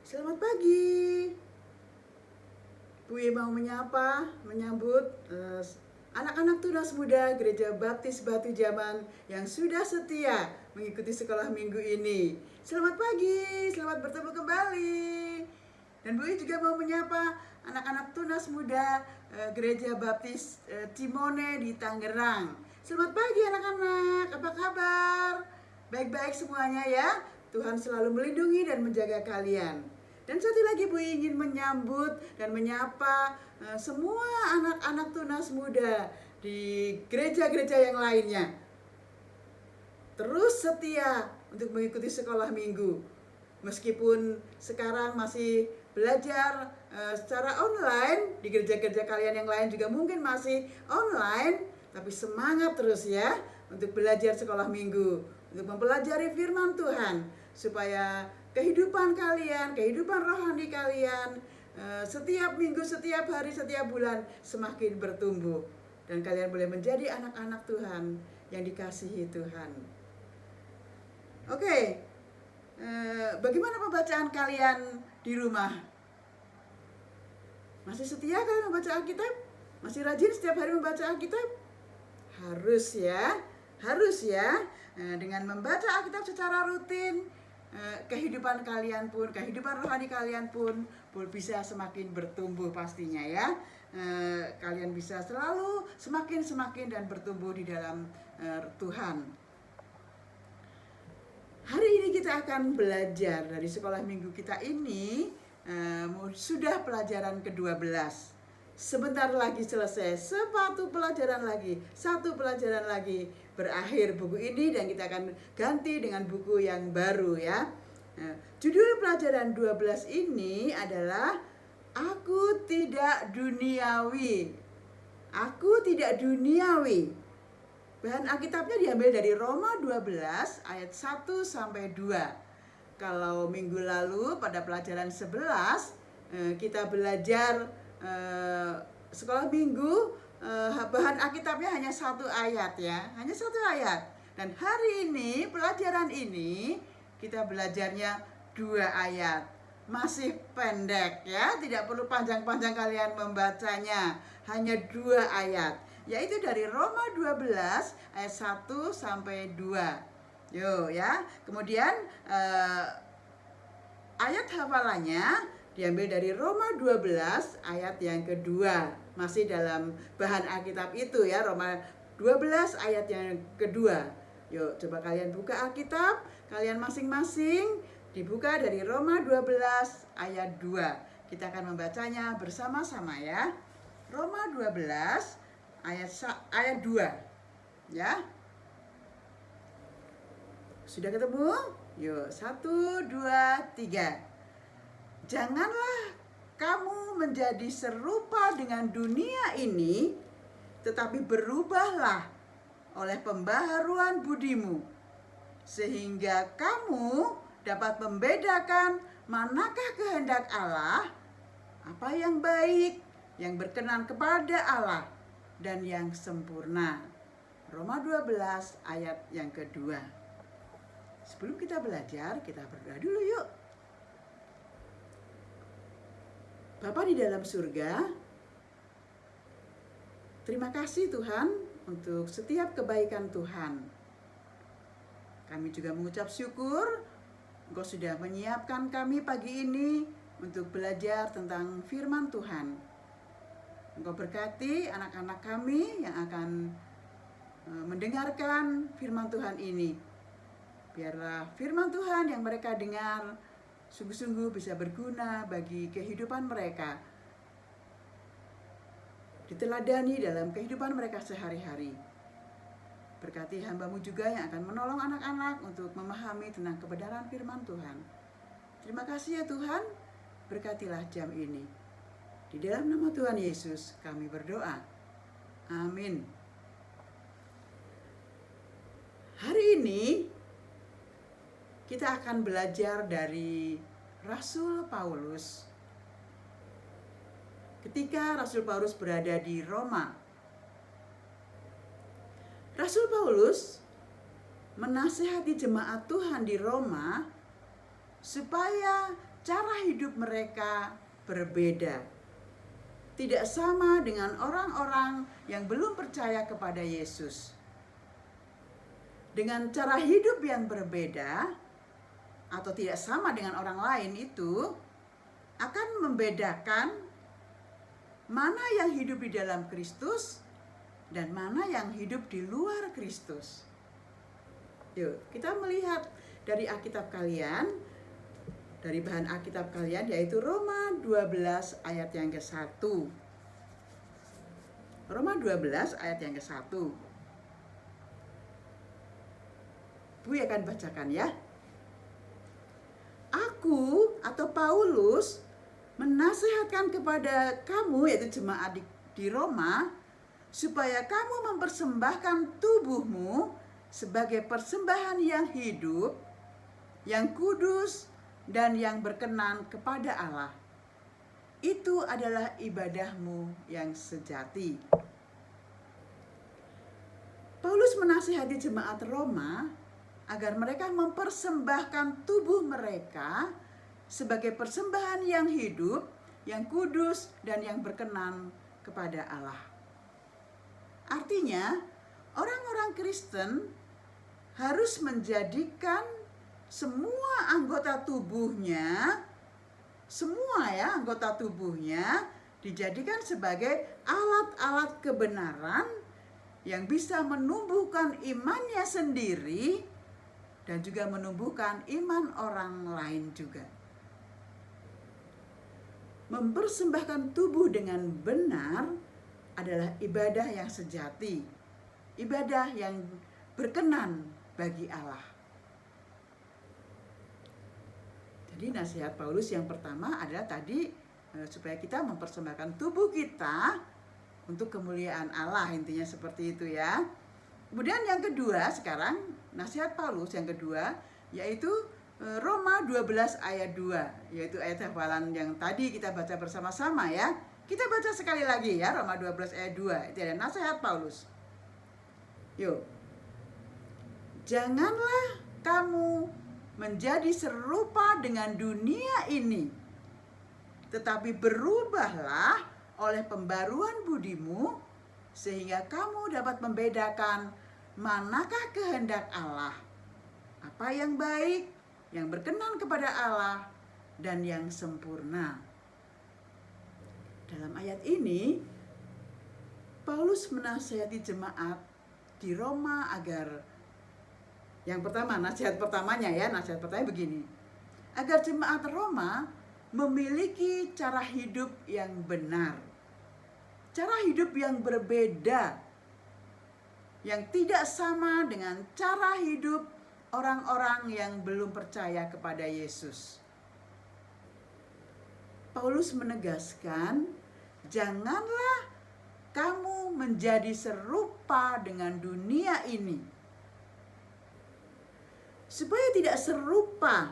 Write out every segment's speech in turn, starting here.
Selamat pagi. Bu mau menyambut anak-anak tunas muda Gereja Baptis Batu Jaman yang sudah setia mengikuti sekolah minggu ini. Selamat pagi, selamat bertemu kembali. Dan Bu juga mau menyapa anak-anak tunas muda Gereja Baptis Timone di Tangerang. Selamat pagi anak-anak, apa kabar? Baik-baik semuanya ya. Tuhan selalu melindungi dan menjaga kalian. Dan satu lagi Bu ingin menyambut dan menyapa semua anak-anak tunas muda di gereja-gereja yang lainnya. Terus setia untuk mengikuti sekolah minggu. Meskipun sekarang masih belajar secara online, di gereja-gereja kalian yang lain juga mungkin masih online, tapi semangat terus ya untuk belajar sekolah minggu, untuk mempelajari firman Tuhan, supaya kehidupan kalian, kehidupan rohani kalian setiap minggu, setiap hari, setiap bulan semakin bertumbuh. Dan kalian boleh menjadi anak-anak Tuhan yang dikasihi Tuhan. Oke, bagaimana pembacaan kalian di rumah? Masih setia kalian membaca Alkitab? Masih rajin setiap hari membaca Alkitab? Harus ya. Dengan membaca Alkitab secara rutin, kehidupan kalian pun, kehidupan rohani kalian pun bisa semakin bertumbuh pastinya ya. Kalian bisa selalu semakin dan bertumbuh di dalam Tuhan. Hari ini kita akan belajar dari sekolah minggu kita ini, sudah pelajaran ke-12. Sebentar lagi selesai, satu pelajaran lagi berakhir buku ini, dan kita akan ganti dengan buku yang baru ya. Judul pelajaran 12 ini adalah Aku Tidak Duniawi. Aku Tidak Duniawi. Bahan Alkitabnya diambil dari Roma 12 ayat 1 sampai 2. Kalau minggu lalu pada pelajaran 11 kita belajar sekolah minggu, bahan Alkitabnya hanya 1 ayat ya, hanya 1 ayat. Dan hari ini, pelajaran ini kita belajarnya 2 ayat. Masih pendek ya, tidak perlu panjang-panjang kalian membacanya, hanya 2 ayat, yaitu dari Roma 12 ayat 1 sampai 2. Yo ya. Kemudian ayat hafalannya diambil dari Roma 12 ayat yang kedua. Masih dalam bahan Alkitab itu ya, Roma 12 ayat yang kedua. Yuk coba kalian buka Alkitab kalian masing-masing, dibuka dari Roma 12 ayat 2. Kita akan membacanya bersama-sama ya. Roma 12 ayat 2 ya. Sudah ketemu? Yuk, 1, 2, 3. Janganlah kamu menjadi serupa dengan dunia ini, tetapi berubahlah oleh pembaharuan budimu, sehingga kamu dapat membedakan manakah kehendak Allah, apa yang baik, yang berkenan kepada Allah, dan yang sempurna. Roma 12 ayat yang kedua. Sebelum kita belajar, kita berdoa dulu yuk. Bapa di dalam surga, terima kasih Tuhan untuk setiap kebaikan Tuhan. Kami juga mengucap syukur Engkau sudah menyiapkan kami pagi ini untuk belajar tentang firman Tuhan. Engkau berkati anak-anak kami yang akan mendengarkan firman Tuhan ini. Biarlah firman Tuhan yang mereka dengar sungguh-sungguh bisa berguna bagi kehidupan mereka, diteladani dalam kehidupan mereka sehari-hari. Berkati hamba-Mu juga yang akan menolong anak-anak untuk memahami tentang kebenaran firman Tuhan. Terima kasih ya Tuhan, berkatilah jam ini. Di dalam nama Tuhan Yesus kami berdoa. Amin. Hari ini kita akan belajar dari Rasul Paulus. Ketika Rasul Paulus berada di Roma, Rasul Paulus menasihati jemaat Tuhan di Roma supaya cara hidup mereka berbeda. Tidak sama dengan orang-orang yang belum percaya kepada Yesus. Dengan cara hidup yang berbeda atau tidak sama dengan orang lain itu akan membedakan mana yang hidup di dalam Kristus dan mana yang hidup di luar Kristus. Yuk, kita melihat dari Alkitab kalian, dari bahan Alkitab kalian, yaitu Roma 12 ayat yang ke-1. Roma 12 ayat yang ke-1. Bu akan bacakan ya. Aku atau Paulus menasihatkan kepada kamu, yaitu jemaat di Roma, supaya kamu mempersembahkan tubuhmu sebagai persembahan yang hidup, yang kudus, dan yang berkenan kepada Allah. Itu adalah ibadahmu yang sejati. Paulus menasihati jemaat Roma agar mereka mempersembahkan tubuh mereka sebagai persembahan yang hidup, yang kudus, dan yang berkenan kepada Allah. Artinya, orang-orang Kristen harus menjadikan semua anggota tubuhnya, anggota tubuhnya dijadikan sebagai alat-alat kebenaran yang bisa menumbuhkan imannya sendiri dan juga menumbuhkan iman orang lain juga. Mempersembahkan tubuh dengan benar adalah ibadah yang sejati, ibadah yang berkenan bagi Allah. Jadi nasihat Paulus yang pertama adalah tadi supaya kita mempersembahkan tubuh kita untuk kemuliaan Allah, intinya seperti itu ya. Kemudian yang kedua sekarang, nasihat Paulus yang kedua yaitu Roma 12 ayat 2, yaitu ayat hafalan yang tadi kita baca bersama-sama ya. Kita baca sekali lagi ya, Roma 12 ayat 2, itu ada nasihat Paulus. Yuk. Janganlah kamu menjadi serupa dengan dunia ini, tetapi berubahlah oleh pembaruan budimu, sehingga kamu dapat membedakan manakah kehendak Allah, apa yang baik, yang berkenan kepada Allah, dan yang sempurna. Dalam ayat ini, Paulus menasihati jemaat di Roma agar, yang pertama, nasihat pertamanya begini, agar jemaat Roma memiliki cara hidup yang benar, cara hidup yang berbeda, yang tidak sama dengan cara hidup orang-orang yang belum percaya kepada Yesus. Paulus menegaskan, janganlah kamu menjadi serupa dengan dunia ini. Supaya tidak serupa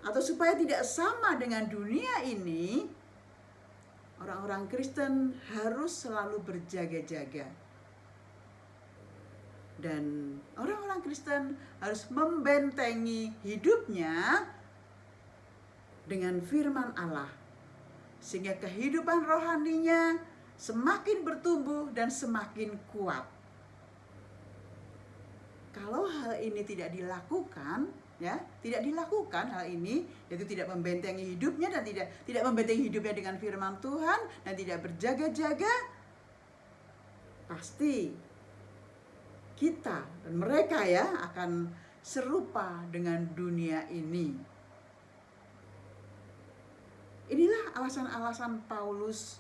atau supaya tidak sama dengan dunia ini, orang-orang Kristen harus selalu berjaga-jaga. Dan orang-orang Kristen harus membentengi hidupnya dengan firman Allah, sehingga kehidupan rohaninya semakin bertumbuh dan semakin kuat. Kalau hal ini tidak dilakukan, hal ini, yaitu tidak membentengi hidupnya dan tidak membentengi hidupnya dengan firman Tuhan dan tidak berjaga-jaga, pasti kita dan mereka akan serupa dengan dunia ini. Inilah alasan-alasan Paulus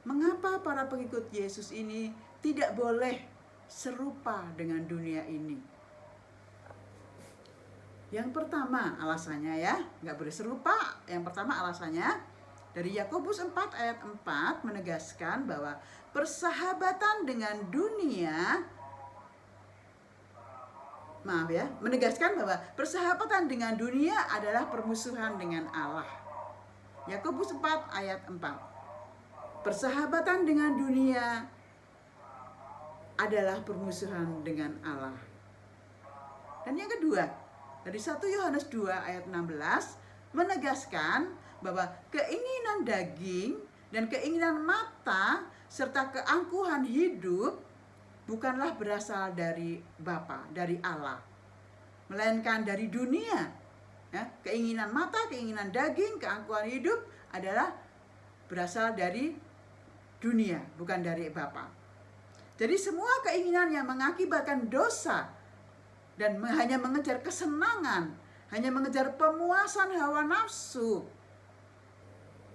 mengapa para pengikut Yesus ini tidak boleh serupa dengan dunia ini. Yang pertama alasannya nggak boleh serupa. Yang pertama alasannya dari Yakobus 4 ayat 4 menegaskan bahwa persahabatan dengan dunia, menegaskan bahwa persahabatan dengan dunia adalah permusuhan dengan Allah. Yakobus 4 ayat 4. Persahabatan dengan dunia adalah permusuhan dengan Allah. Dan yang kedua, Dari 1 Yohanes 2 ayat 16 menegaskan bahwa keinginan daging dan keinginan mata serta keangkuhan hidup bukanlah berasal dari Bapa, dari Allah, melainkan dari dunia. Ya, keinginan mata, keinginan daging, keangkuhan hidup adalah berasal dari dunia, bukan dari Bapa. Jadi semua keinginan yang mengakibatkan dosa dan hanya mengejar kesenangan, hanya mengejar pemuasan hawa nafsu,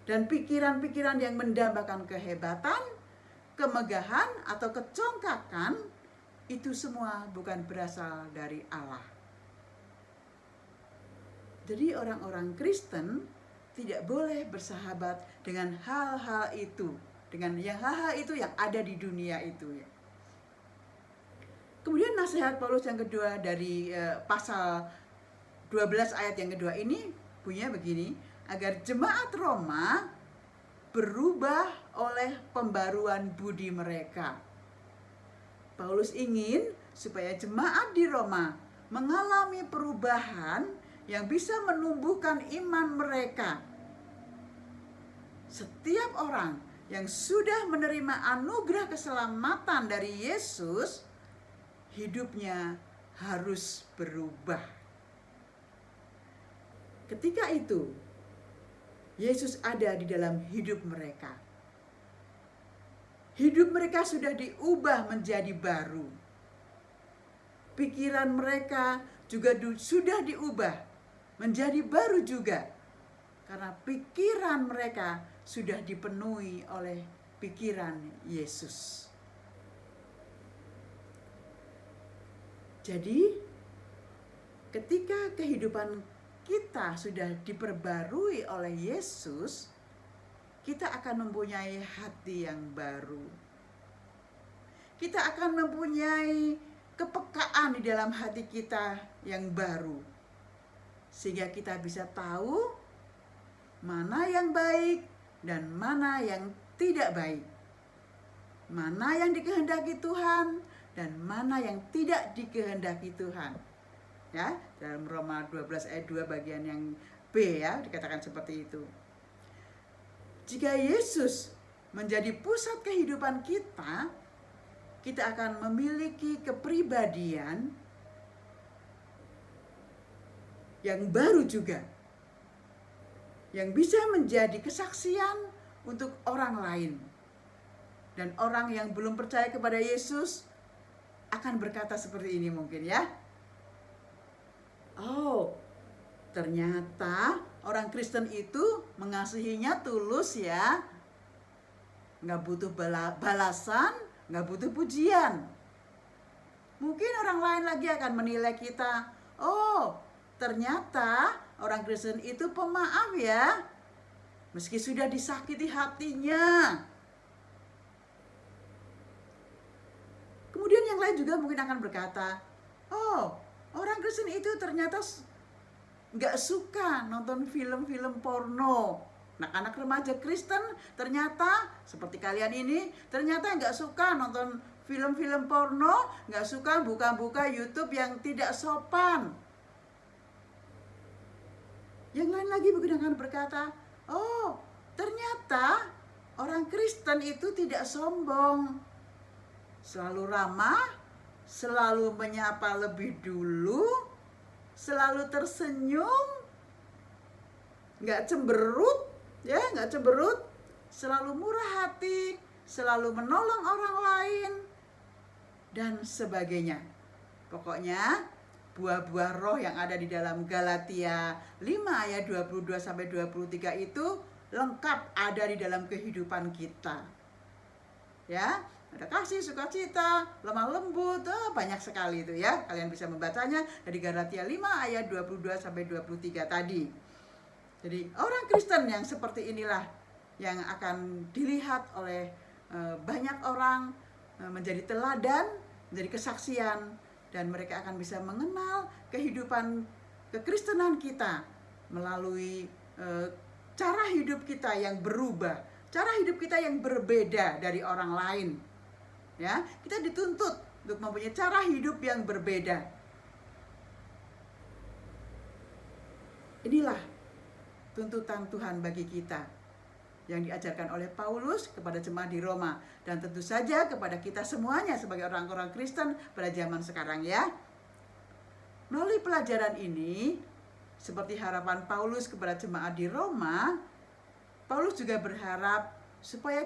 dan pikiran-pikiran yang mendambakan kehebatan, kemegahan atau kecongkakan, itu semua bukan berasal dari Allah. Jadi orang-orang Kristen tidak boleh bersahabat dengan hal-hal itu, dengan hal-hal itu yang ada di dunia itu ya. Kemudian nasihat Paulus yang kedua dari pasal 12 ayat yang kedua ini bunyinya begini, agar jemaat Roma berubah oleh pembaruan budi mereka. Paulus ingin supaya jemaat di Roma mengalami perubahan yang bisa menumbuhkan iman mereka. Setiap orang yang sudah menerima anugerah keselamatan dari Yesus, hidupnya harus berubah. Ketika itu, Yesus ada di dalam hidup mereka. Hidup mereka sudah diubah menjadi baru. Pikiran mereka juga sudah diubah menjadi baru juga. Karena pikiran mereka sudah dipenuhi oleh pikiran Yesus. Jadi, ketika kehidupan kita sudah diperbarui oleh Yesus, kita akan mempunyai hati yang baru. Kita akan mempunyai kepekaan di dalam hati kita yang baru. Sehingga kita bisa tahu mana yang baik dan mana yang tidak baik. Mana yang dikehendaki Tuhan dan mana yang tidak dikehendaki Tuhan. Ya, dalam Roma 12 ayat 2 bagian yang B ya, dikatakan seperti itu. Jika Yesus menjadi pusat kehidupan kita, kita akan memiliki kepribadian yang baru juga, yang bisa menjadi kesaksian untuk orang lain. Dan orang yang belum percaya kepada Yesus akan berkata seperti ini mungkin ya. Oh, ternyata orang Kristen itu mengasihinya tulus ya. Nggak butuh balasan, nggak butuh pujian. Mungkin orang lain lagi akan menilai kita, oh, ternyata orang Kristen itu pemaaf ya, meski sudah disakiti hatinya. Kemudian yang lain juga mungkin akan berkata, oh, orang Kristen itu ternyata nggak suka nonton film-film porno. Anak-anak remaja Kristen ternyata seperti kalian ini ternyata nggak suka nonton film-film porno, nggak suka buka-buka YouTube yang tidak sopan. Yang lain lagi mungkin akan berkata, oh, ternyata orang Kristen itu tidak sombong, selalu ramah, selalu menyapa lebih dulu, selalu tersenyum, nggak cemberut, ya nggak cemberut, selalu murah hati, selalu menolong orang lain, dan sebagainya. Pokoknya buah-buah roh yang ada di dalam Galatia 5 ayat 22-23 itu lengkap ada di dalam kehidupan kita. Ya, ada kasih, sukacita, lemah lembut, banyak sekali itu ya. Kalian bisa membacanya dari Galatia 5 ayat 22-23 tadi. Jadi orang Kristen yang seperti inilah yang akan dilihat oleh banyak orang, menjadi teladan, menjadi kesaksian, dan mereka akan bisa mengenal kehidupan kekristenan kita melalui cara hidup kita yang berubah, cara hidup kita yang berbeda dari orang lain. Ya, kita dituntut untuk mempunyai cara hidup yang berbeda. Inilah tuntutan Tuhan bagi kita yang diajarkan oleh Paulus kepada jemaat di Roma, dan tentu saja kepada kita semuanya sebagai orang-orang Kristen pada zaman sekarang ya. Melalui pelajaran ini, seperti harapan Paulus kepada jemaat di Roma, Paulus juga berharap supaya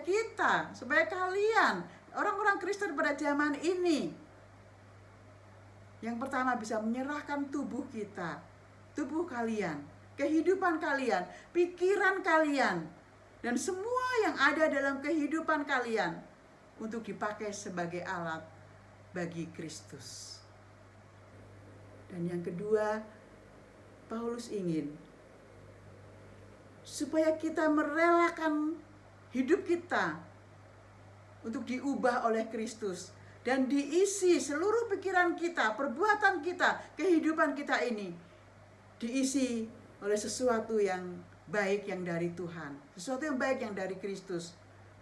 kalian, orang-orang Kristen pada zaman ini, yang pertama bisa menyerahkan tubuh kita, tubuh kalian, kehidupan kalian, pikiran kalian, dan semua yang ada dalam kehidupan kalian untuk dipakai sebagai alat bagi Kristus. Dan yang kedua, Paulus ingin supaya kita merelakan hidup kita untuk diubah oleh Kristus dan diisi seluruh pikiran kita, perbuatan kita, kehidupan kita ini diisi oleh sesuatu yang baik yang dari Tuhan, sesuatu yang baik yang dari Kristus,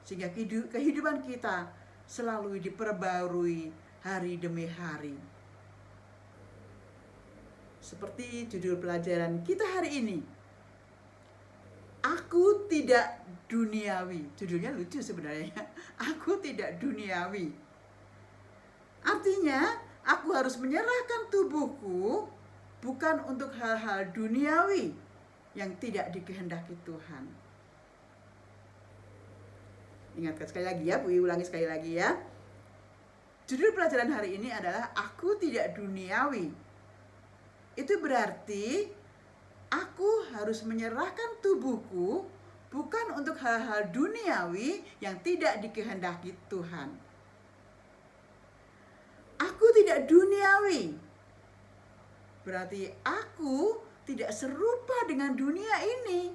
sehingga kehidupan kita selalu diperbarui hari demi hari. Seperti judul pelajaran kita hari ini, Aku Tidak Duniawi. Judulnya lucu sebenarnya. Aku tidak duniawi. Artinya, aku harus menyerahkan tubuhku bukan untuk hal-hal duniawi yang tidak dikehendaki Tuhan. Ingatkan sekali lagi ya, Bu, ulangi sekali lagi ya. Judul pelajaran hari ini adalah Aku Tidak Duniawi. Itu berarti aku harus menyerahkan tubuhku bukan untuk hal-hal duniawi yang tidak dikehendaki Tuhan. Aku tidak duniawi. Berarti aku tidak serupa dengan dunia ini.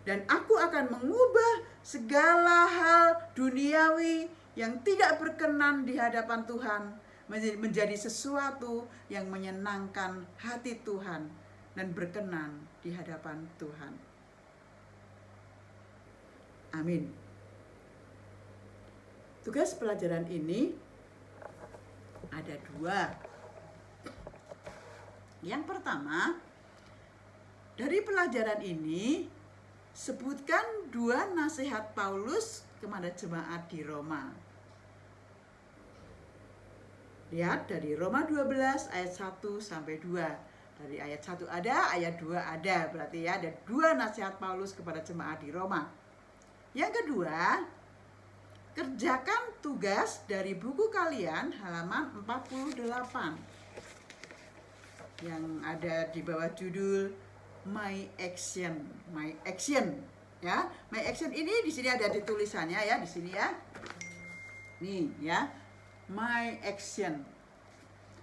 Dan aku akan mengubah segala hal duniawi yang tidak berkenan di hadapan Tuhan menjadi sesuatu yang menyenangkan hati Tuhan dan berkenan di hadapan Tuhan. Amin. Tugas pelajaran ini ada 2. Yang pertama, dari pelajaran ini sebutkan 2 nasihat Paulus kepada jemaat di Roma. Lihat dari Roma 12 ayat 1 sampai 2. Dari ayat 1 ada, ayat 2 ada. Berarti ya ada 2 nasihat Paulus kepada jemaat di Roma. Yang kedua, kerjakan tugas dari buku kalian halaman 48. Yang ada di bawah judul My Action. My Action ya. My Action ini di sini ada di tulisannya ya, di sini ya. Nih ya. My Action.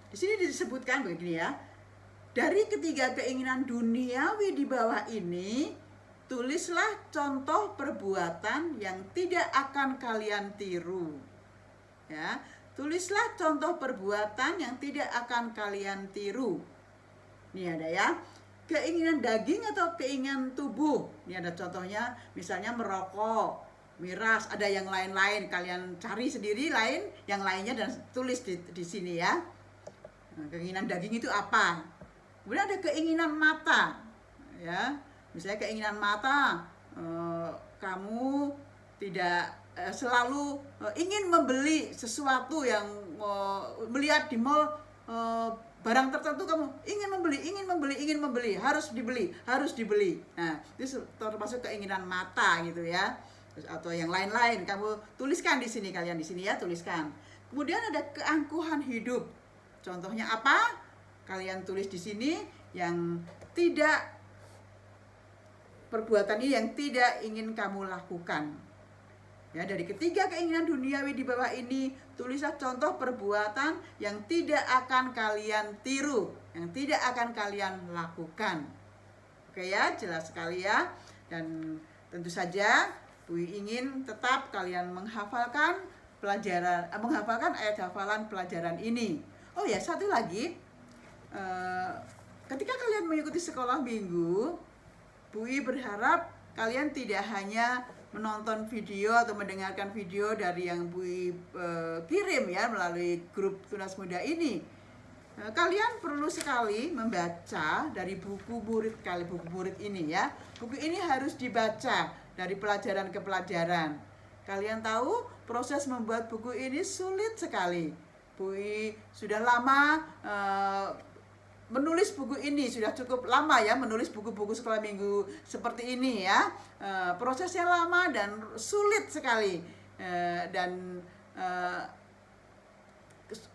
Di sini disebutkan begini ya. Dari ketiga keinginan duniawi di bawah ini, tulislah contoh perbuatan yang tidak akan kalian tiru. Ya, tulislah contoh perbuatan yang tidak akan kalian tiru. Ini ada ya. Keinginan daging atau keinginan tubuh. Ini ada contohnya, misalnya merokok, miras, ada yang lain-lain, kalian cari sendiri lain, yang lainnya dan tulis di sini ya. Nah, keinginan daging itu apa? Kemudian ada keinginan mata, ya. Misalnya keinginan mata, kamu tidak selalu ingin membeli sesuatu yang melihat di mall barang tertentu, kamu ingin membeli, harus dibeli. Nah, itu termasuk keinginan mata gitu ya. Atau yang lain-lain kamu tuliskan di sini, kalian di sini ya, tuliskan. Kemudian ada keangkuhan hidup. Contohnya apa? Kalian tulis di sini yang tidak, perbuatan ini yang tidak ingin kamu lakukan. Ya, dari ketiga keinginan duniawi di bawah ini, tulislah contoh perbuatan yang tidak akan kalian tiru, yang tidak akan kalian lakukan. Oke ya, jelas sekali ya. Dan tentu saja Bu ingin tetap kalian menghafalkan ayat hafalan pelajaran ini. Oh ya, satu lagi, ketika kalian mengikuti sekolah minggu, Bu berharap kalian tidak hanya menonton video atau mendengarkan video dari yang Bu kirim ya melalui grup Tunas Muda ini, Kalian perlu sekali membaca dari buku murid ini ya. Buku ini harus dibaca dari pelajaran ke pelajaran. Kalian tahu proses membuat buku ini sulit sekali. Bui sudah lama menulis buku ini, sudah cukup lama ya menulis buku-buku sekolah minggu seperti ini ya. Prosesnya lama dan sulit sekali. Dan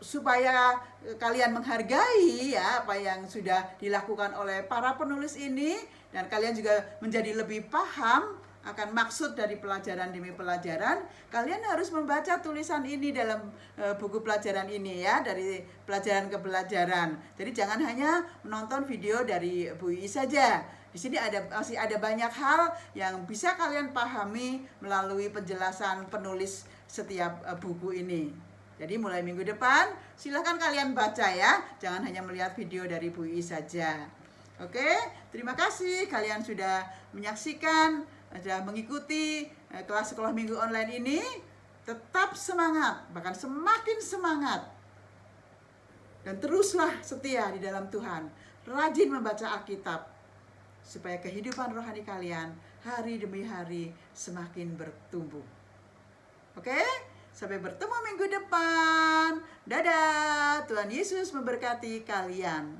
supaya kalian menghargai ya apa yang sudah dilakukan oleh para penulis ini, dan kalian juga menjadi lebih paham akan maksud dari pelajaran demi pelajaran, kalian harus membaca tulisan ini dalam buku pelajaran ini ya, dari pelajaran ke pelajaran. Jadi jangan hanya menonton video dari Bu I saja. Di sini masih ada banyak hal yang bisa kalian pahami melalui penjelasan penulis setiap buku ini. Jadi mulai minggu depan silahkan kalian baca ya, jangan hanya melihat video dari Bu I saja. Oke, terima kasih kalian sudah menyaksikan, sudah mengikuti kelas sekolah minggu online ini. Tetap semangat, bahkan semakin semangat. Dan teruslah setia di dalam Tuhan, rajin membaca Alkitab, supaya kehidupan rohani kalian hari demi hari semakin bertumbuh. Oke? Sampai bertemu minggu depan. Dadah. Tuhan Yesus memberkati kalian.